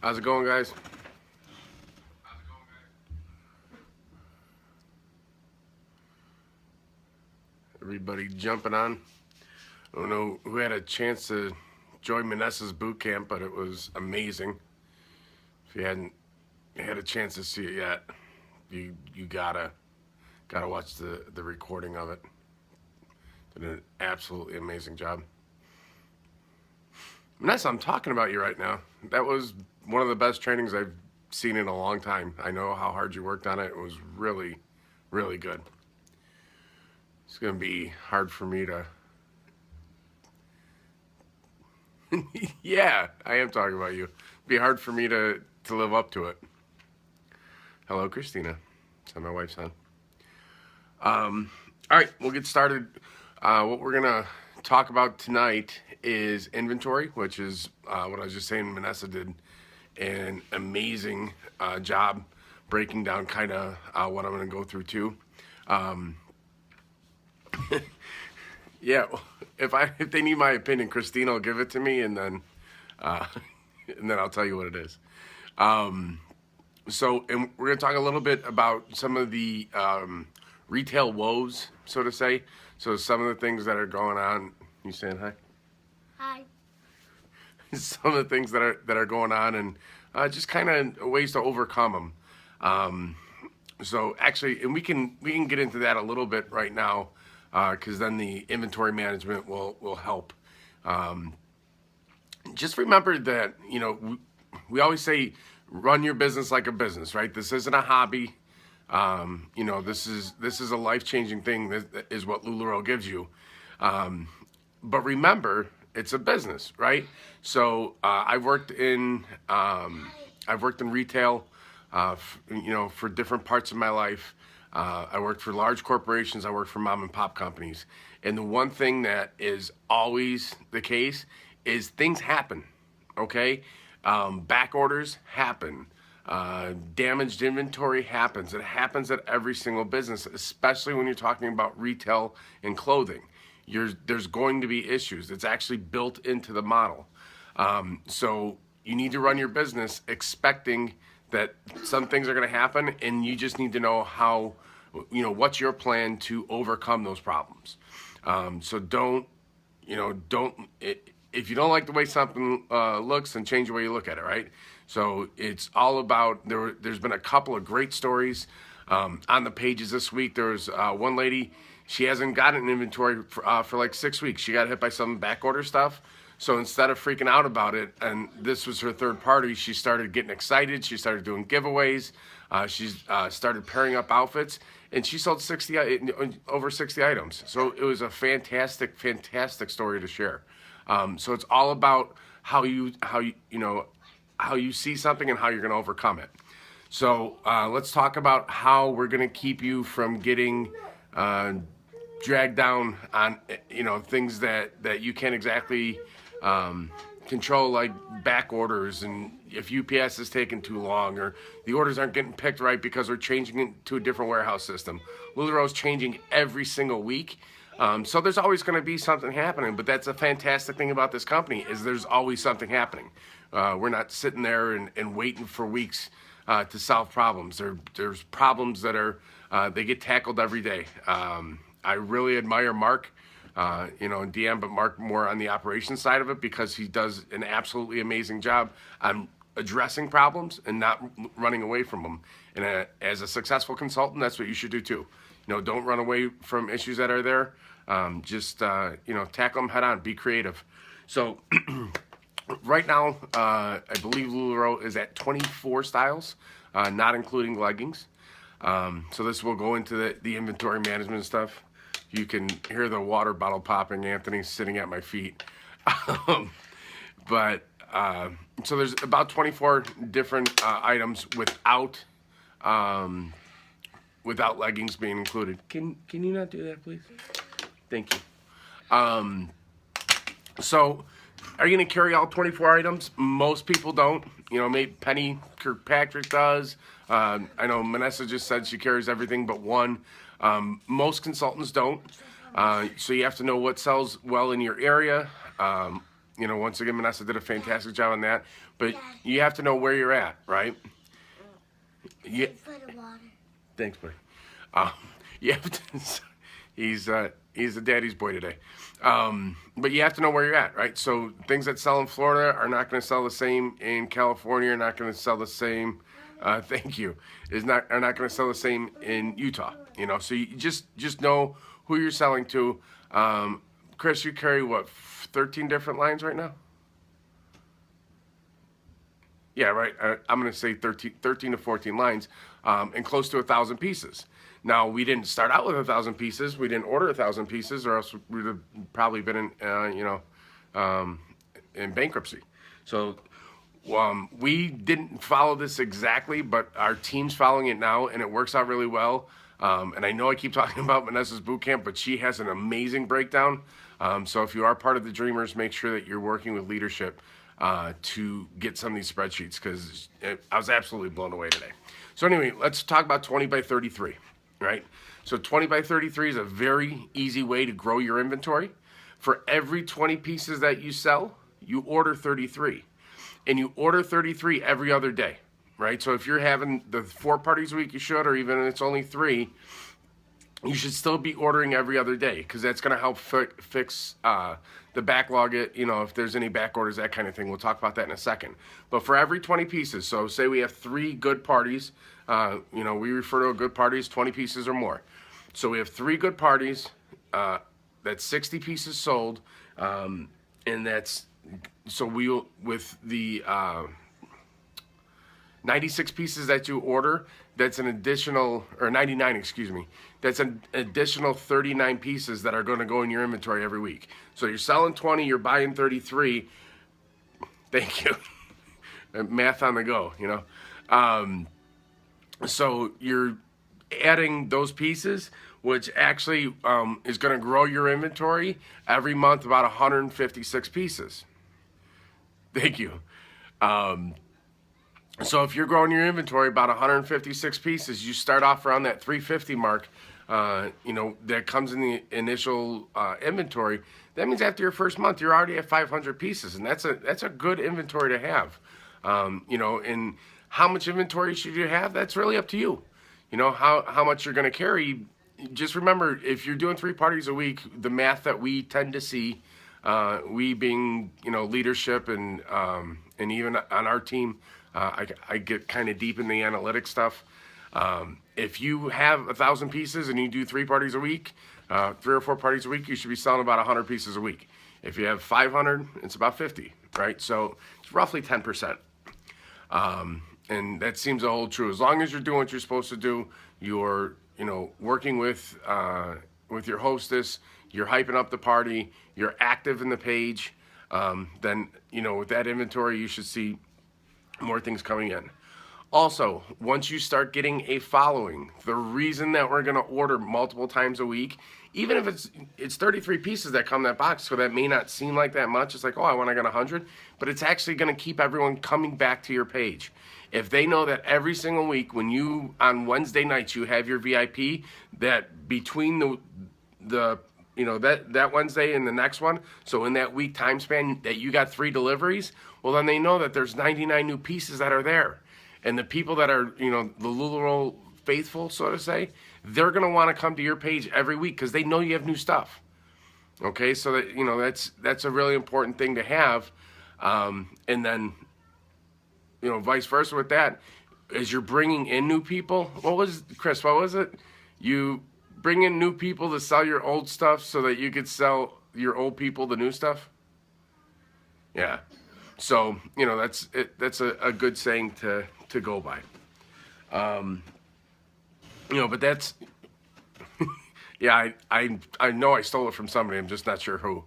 How's it going, guys? Everybody jumping on. I don't know who had a chance to join Manessa's boot camp, but it was amazing. If you hadn't had a chance to see it yet, you gotta watch the recording of it. Did an absolutely amazing job. Manessa, I'm talking about you right now. That was one of the best trainings I've seen in a long time. I know how hard you worked on it. It was really, really good. It's gonna be hard for me to. Yeah, I am talking about you. It'd be hard for me to live up to it. Hello, Christina. That's my wife's son. All right, we'll get started. What we're gonna talk about tonight is inventory, which is what I was just saying. Manessa did an amazing job breaking down kind of what I'm gonna go through too. Yeah, if they need my opinion, Christina will give it to me, and then uh, and then I'll tell you what it is. And we're gonna talk a little bit about some of the retail woes, so to say. So some of the things that are going on. You saying hi? Hi. Some of the things that are going on, and just kind of ways to overcome them. So actually, and we can get into that a little bit right now, because then the inventory management will help. Just remember that we always say run your business like a business, right? This isn't a hobby. This is a life-changing thing. That is what LuLaRoe gives you. But remember, it's a business, right? So I've worked in retail, for different parts of my life. I worked for large corporations. I worked for mom and pop companies. And the one thing that is always the case is things happen, okay? Back orders happen. Damaged inventory happens. It happens at every single business, especially when you're talking about retail and clothing. There's going to be issues. It's actually built into the model. So you need to run your business expecting that some things are going to happen, and you just need to know what's your plan to overcome those problems. So if you don't like the way something looks, then change the way you look at it, right? So it's all about, there's been a couple of great stories on the pages this week. There was one lady, she hasn't gotten an inventory for like 6 weeks. She got hit by some back order stuff. So instead of freaking out about it, and this was her third party, she started getting excited. She started doing giveaways. She started pairing up outfits, and she sold over 60 items. So it was a fantastic, fantastic story to share. So it's all about how you see something and how you're going to overcome it. So let's talk about how we're going to keep you from getting dragged down on things that you can't exactly control, like back orders, and if UPS is taking too long, or the orders aren't getting picked right because we're changing it to a different warehouse system. LuLaRoe's changing every single week. So there's always going to be something happening, but that's a fantastic thing about this company is there's always something happening. We're not sitting there and waiting for weeks to solve problems. There's problems that they get tackled every day. I really admire Mark, and DM, but Mark more on the operations side of it because he does an absolutely amazing job on addressing problems and not running away from them. And as a successful consultant, that's what you should do too. Don't run away from issues that are there. Just tackle them head on. Be creative. So right now, I believe LuLaRoe is at 24 styles, not including leggings. So this will go into the inventory management stuff. You can hear the water bottle popping. Anthony's sitting at my feet. So there's about 24 different items without leggings being included. Can you not do that, please? Thank you. So are you going to carry all 24 items? Most people don't. Maybe Penny Kirkpatrick does. I know Manessa just said she carries everything but one. Most consultants don't. So you have to know what sells well in your area. Once again, Vanessa did a fantastic job on that. But you have to know where you're at, right? Yeah. Thanks, buddy. Um, you have to, he's a daddy's boy today. But you have to know where you're at, right? So things that sell in Florida are not going to sell the same in California. Are not going to sell the same. Thank you. Are not going to sell the same in Utah. So you just know who you're selling to. Chris, you carry what, 13 different lines right now? Yeah, right. I'm going to say 13 to 14 lines, and close to 1,000 pieces. Now, we didn't start out with 1,000 pieces. We didn't order 1,000 pieces, or else we'd have probably been in bankruptcy. So we didn't follow this exactly, but our team's following it now, and it works out really well. And I know I keep talking about Vanessa's boot camp, but she has an amazing breakdown. So if you are part of the Dreamers, make sure that you're working with leadership to get some of these spreadsheets, because I was absolutely blown away today. So anyway, let's talk about 20 by 33, right? So 20 by 33 is a very easy way to grow your inventory. For every 20 pieces that you sell, you order 33. And you order 33 every other day, right? So if you're having the 4 parties a week, you should, or even if it's only 3, you should still be ordering every other day, because that's going to help fix the backlog, if there's any back orders, that kind of thing. We'll talk about that in a second. But for every 20 pieces, so say we have 3 good parties, we refer to a good party as 20 pieces or more. So we have 3 good parties, that's 60 pieces sold, and that's, so with the 96 pieces that you order, that's an additional, or 99, excuse me, that's an additional 39 pieces that are going to go in your inventory every week. So you're selling 20, you're buying 33. Thank you. Math on the go, So you're adding those pieces, which actually is going to grow your inventory every month about 156 pieces. Thank you. So if you're growing your inventory about 156 pieces, you start off around that 350 mark, that comes in the initial inventory. That means after your first month, you're already at 500 pieces, and that's a good inventory to have. And how much inventory should you have? That's really up to you. How much you're going to carry. Just remember, if you're doing 3 parties a week, the math that we tend to see, we being leadership and even on our team. I get kind of deep in the analytics stuff. If you have 1,000 pieces and you do 3 parties a week, 3 or 4 parties a week, you should be selling about 100 pieces a week. If you have 500, it's about 50, right? So it's roughly 10%. And that seems to hold true. As long as you're doing what you're supposed to do, you're, working with your hostess, you're hyping up the party, you're active in the page, then, with that inventory, you should see more things coming in. Also, once you start getting a following, the reason that we're going to order multiple times a week, even if it's 33 pieces that come in that box, so that may not seem like that much. It's like, oh, I got 100, but it's actually going to keep everyone coming back to your page. If they know that every single week when you, on Wednesday nights, you have your VIP, that between that Wednesday and the next one, so in that week time span that you got 3 deliveries, well, then they know that there's 99 new pieces that are there. And the people that are, the LuLaRoe faithful, so to say, they're going to want to come to your page every week because they know you have new stuff. Okay, so that, that's a really important thing to have. And then, vice versa with that, as you're bringing in new people, Chris, what was it? You bring in new people to sell your old stuff so that you could sell your old people the new stuff? Yeah. So, that's a good saying to go by. But that's, yeah, I know I stole it from somebody. I'm just not sure who.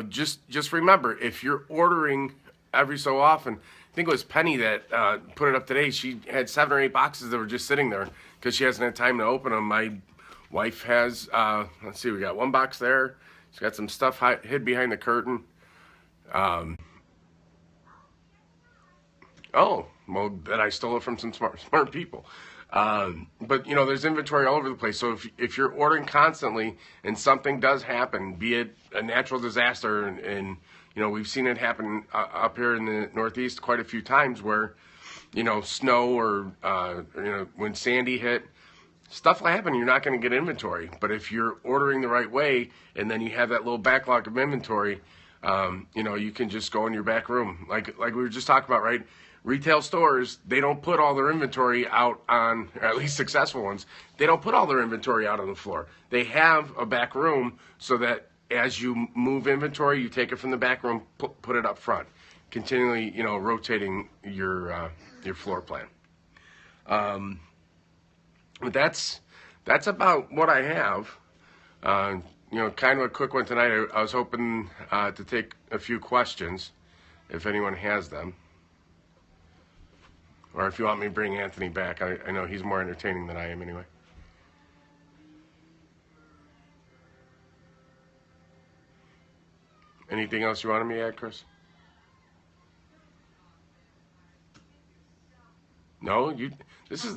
Just remember, if you're ordering every so often, I think it was Penny that put it up today. She had 7 or 8 boxes that were just sitting there because she hasn't had time to open them. My wife has, let's see, we got 1 box there. She's got some stuff hid behind the curtain. Oh, well, then I stole it from some smart people. But you know, there's inventory all over the place. So if you're ordering constantly and something does happen, be it a natural disaster, and you know, we've seen it happen up here in the Northeast quite a few times where, you know, snow or you know, when Sandy hit, stuff will happen. You're not going to get inventory. But if you're ordering the right way and then you have that little backlog of inventory, you know, you can just go in your back room, like we were just talking about, right? Retail stores, they don't put all their inventory out on, or at least successful ones, they don't put all their inventory out on the floor. They have a back room so that as you move inventory, you take it from the back room, put it up front, continually, you know, rotating your floor plan. But that's about what I have. You know, kind of a quick one tonight. I was hoping to take a few questions, if anyone has them. Or if you want me to bring Anthony back. I know he's more entertaining than I am anyway. Anything else you wanted me to add, Chris? No? This is...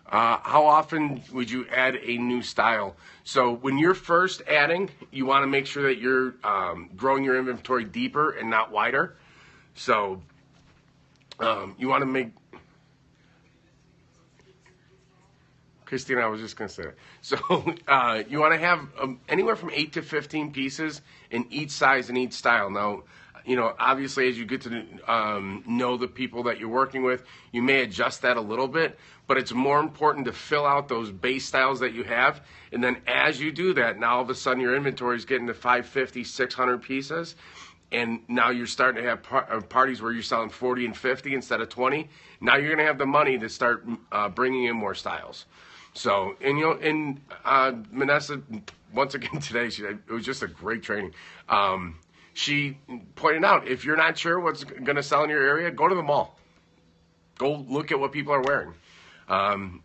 how often would you add a new style? So when you're first adding, you want to make sure that you're growing your inventory deeper and not wider. So you want to make... Christina, I was just going to say that. So you want to have anywhere from 8 to 15 pieces in each size and each style. Now, you know, obviously as you get to know the people that you're working with, you may adjust that a little bit, but it's more important to fill out those base styles that you have. And then as you do that, now all of a sudden your inventory is getting to 550, 600 pieces. And now you're starting to have parties where you're selling 40 and 50 instead of 20. Now you're going to have the money to start bringing in more styles. So, and you know, and Vanessa, once again today, it was just a great training. She pointed out, if you're not sure what's going to sell in your area, go to the mall. Go look at what people are wearing.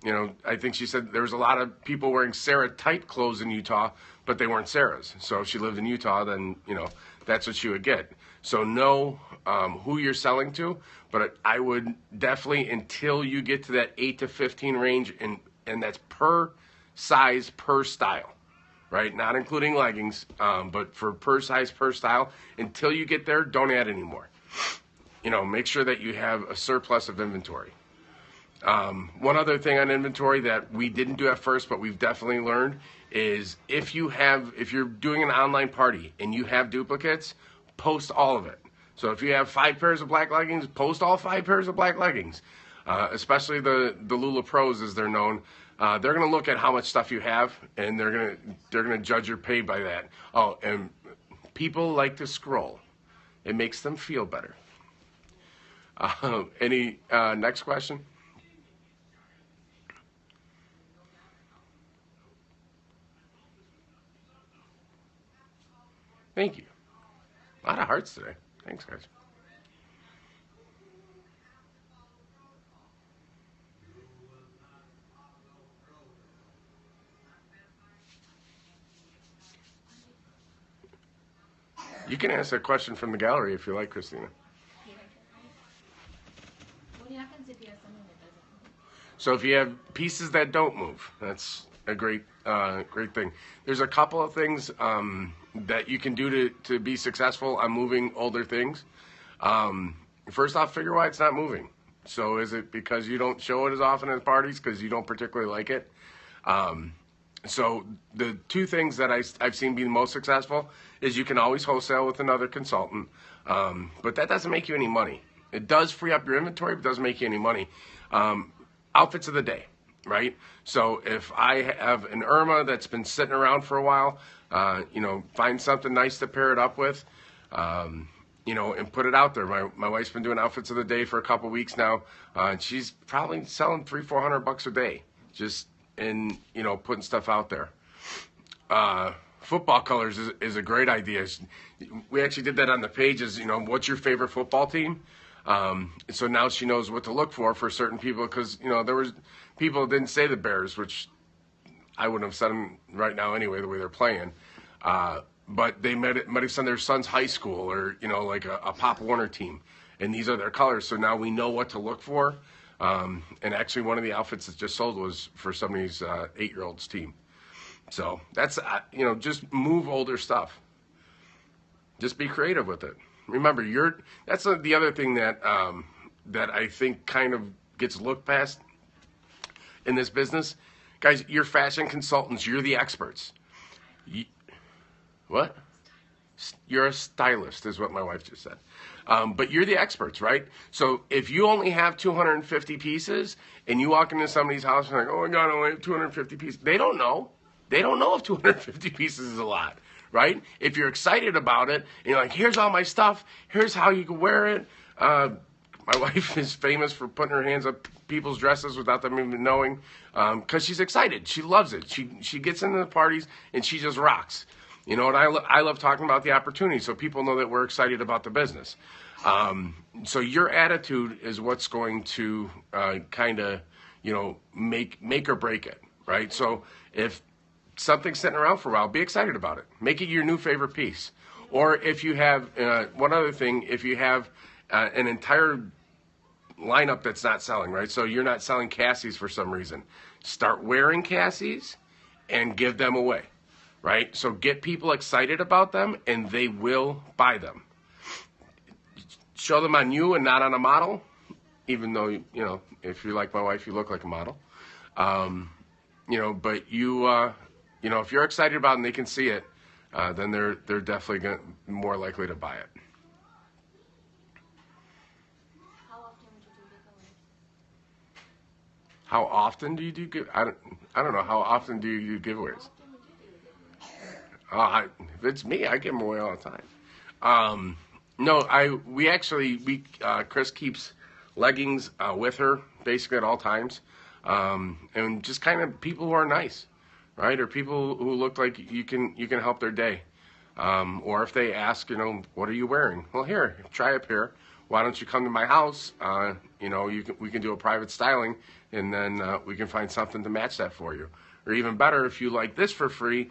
You know, I think she said there was a lot of people wearing Sarah type clothes in Utah, but they weren't Sarah's. So if she lived in Utah, then, you know, that's what she would get. So know who you're selling to, but I would definitely, until you get to that 8 to 15 range, and that's per size, per style, right? Not including leggings, but for per size, per style. Until you get there, don't add anymore. You know, make sure that you have a surplus of inventory. One other thing on inventory that we didn't do at first, but we've definitely learned, is if you're doing an online party and you have duplicates, post all of it. So if you have 5 pairs of black leggings, post all 5 pairs of black leggings. Especially the LuLaPros, as they're known. They're going to look at how much stuff you have, and they're going to judge your pay by that. Oh, and people like to scroll. It makes them feel better. Any next question? Thank you. A lot of hearts today. Thanks, guys. You can ask a question from the gallery if you like, Christina. What happens if you have something that doesn't move? So if you have pieces that don't move, that's a great thing. There's a couple of things that you can do to be successful on moving older things. First off, figure why it's not moving. So is it because you don't show it as often at parties because you don't particularly like it? So the two things that I've seen be the most successful is you can always wholesale with another consultant, but that doesn't make you any money. It does free up your inventory, but doesn't make you any money. Outfits of the day, right? So if I have an Irma that's been sitting around for a while, you know, find something nice to pair it up with, you know, and put it out there. My wife's been doing outfits of the day for a couple weeks now. She's probably selling $300-400 a day, just in, you know, putting stuff out there. Football colors is a great idea. We actually did that on the pages. You know, what's your favorite football team? So now she knows what to look for certain people, because, you know, there was people that didn't say the Bears, which I wouldn't have said them right now anyway, the way they're playing. But they might have sent their son's high school, or, you know, like a Pop Warner team, and these are their colors. So now we know what to look for. And actually, one of the outfits that just sold was for somebody's 8-year-old's team. So that's, just move older stuff. Just be creative with it. Remember, that's the other thing that that I think kind of gets looked past in this business. Guys, you're fashion consultants. You're the experts. What? You're a stylist, is what my wife just said. But you're the experts, right? So if you only have 250 pieces and you walk into somebody's house and like, oh my God, I only have 250 pieces. They don't know. They don't know if 250 pieces is a lot, right? If you're excited about it and you're like, here's all my stuff. Here's how you can wear it. My wife is famous for putting her hands up people's dresses without them even knowing, because she's excited. She loves it. She gets into the parties and she just rocks. And I love talking about the opportunity so people know that we're excited about the business. So your attitude is what's going to kind of, make or break it, right? So if something's sitting around for a while, be excited about it. Make it your new favorite piece. Or if you have, one other thing, if you have an entire lineup that's not selling, right? So you're not selling Cassies for some reason. Start wearing Cassies and give them away, right? So get people excited about them and they will buy them. Show them on you and not on a model, even though, if you're like my wife, you look like a model. But if you're excited about it and they can see it, then they're definitely more likely to buy it. How often would you do giveaways? How often do you do I don't know. How often do you do giveaways? If it's me, I give them away all the time. No, Chris keeps leggings with her basically at all times, and just kind of people who are nice, right? Or people who look like you can help their day, or if they ask, what are you wearing? Well, here, try a pair. Why don't you come to my house? We can do a private styling, and then we can find something to match that for you. Or even better, if you like this for free,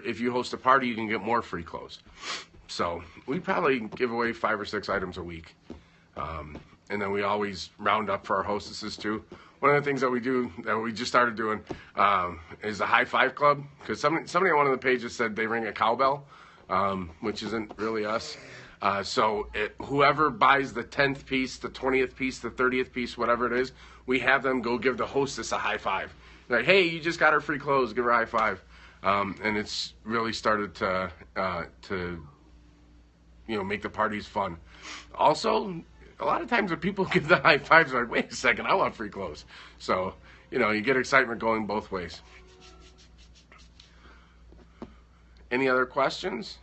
if you host a party, you can get more free clothes. So we probably give away 5 or 6 items a week. And then we always round up for our hostesses too. One of the things that we do, that we just started doing, is a high five club. Because somebody on one of the pages said they ring a cowbell, which isn't really us. Whoever buys the 10th piece, the 20th piece, the 30th piece, whatever it is, we have them go give the hostess a high five. Like, hey, you just got her free clothes, give her a high five. And it's really started to make the parties fun. Also, a lot of times when people give the high fives, they're like, wait a second, I want free clothes. So, you get excitement going both ways. Any other questions?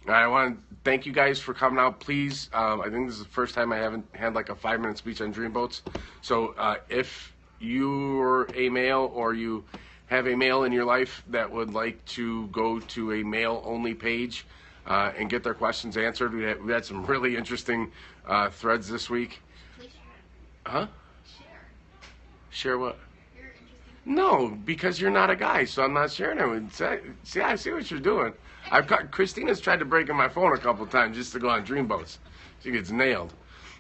I want to thank you guys for coming out. Please, I think this is the first time I haven't had like a 5-minute speech on dreamboats. So if you're a male or you have a male in your life that would like to go to a male-only page and get their questions answered, we had some really interesting threads this week. Please share. Huh? Share what? You're interesting. No, because you're not a guy, so I'm not sharing it. See, I see what you're doing. Christina's tried to break in my phone a couple times just to go on dreamboats. She gets nailed.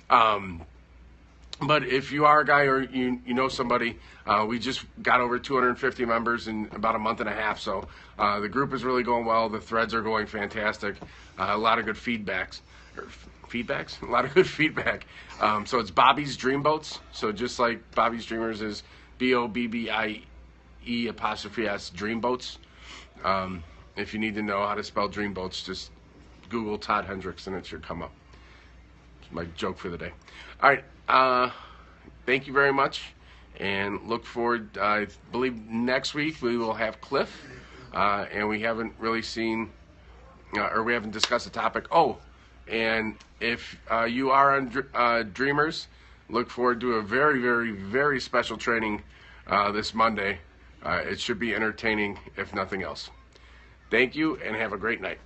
But if you are a guy or you know somebody, we just got over 250 members in about a month and a half. So the group is really going well. The threads are going fantastic. A lot of good feedbacks. A lot of good feedback. So it's Bobby's Dreamboats. So just like Bobby's Dreamers is BOBBIE' Dreamboats. If you need to know how to spell Dreamboats, just Google Todd Hendricks and it should come up. It's my joke for the day. All right. Thank you very much. And look forward, I believe next week we will have Cliff. And we haven't really seen, or we haven't discussed the topic. Oh, and if you are on Dreamers, look forward to a very, very, very special training this Monday. It should be entertaining, if nothing else. Thank you, and have a great night.